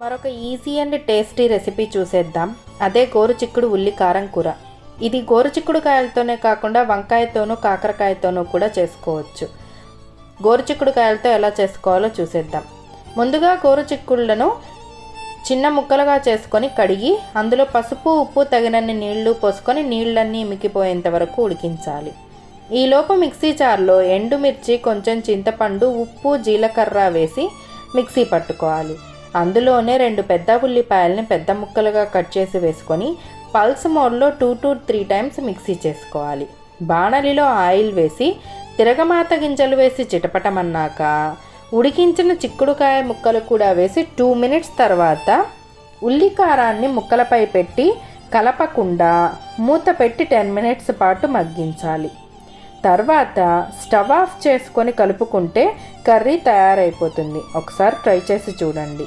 మరొక easy and tasty recipe చూసేద్దాం. అదే గోరుచిక్కుడు ఉల్లి కారం కూర. ఇది గోరుచిక్కుడుకాయలతోనే కాకుండా వంకాయతోనూ కాకరకాయతోనూ కూడా చేసుకోవచ్చు. గోరుచిక్కుడుకాయలతో ఎలా చేసుకోవాలో చూసేద్దాం. ముందుగా గోరుచిక్కుళ్ళను చిన్న ముక్కలుగా చేసుకొని కడిగి అందులో పసుపు ఉప్పు తగినన్ని నీళ్లు పోసుకొని నీళ్ళన్నీ మిగిపోయేంత వరకు ఉడికించాలి. ఈలోపు మిక్సీ జార్లో ఎండుమిర్చి, కొంచెం చింతపండు, ఉప్పు, జీలకర్ర వేసి మిక్సీ పట్టుకోవాలి. అందులోనే 2 పెద్ద ఉల్లిపాయలని పెద్ద ముక్కలుగా కట్ చేసి వేసుకొని పల్స్ మోడ్లో 2 to 3 టైమ్స్ మిక్సీ చేసుకోవాలి. బాణలిలో ఆయిల్ వేసి తిరగమాత గింజలు వేసి చిటపటమన్నాక ఉడికించిన చిక్కుడుకాయ ముక్కలు కూడా వేసి 2 minutes తర్వాత ఉల్లి కారాన్ని ముక్కలపై పెట్టి కలపకుండా మూత పెట్టి 10 minutes పాటు మగ్గించాలి. తర్వాత స్టవ్ ఆఫ్ చేసుకొని కలుపుకుంటే కర్రీ తయారైపోతుంది. ఒకసారి ట్రై చేసి చూడండి.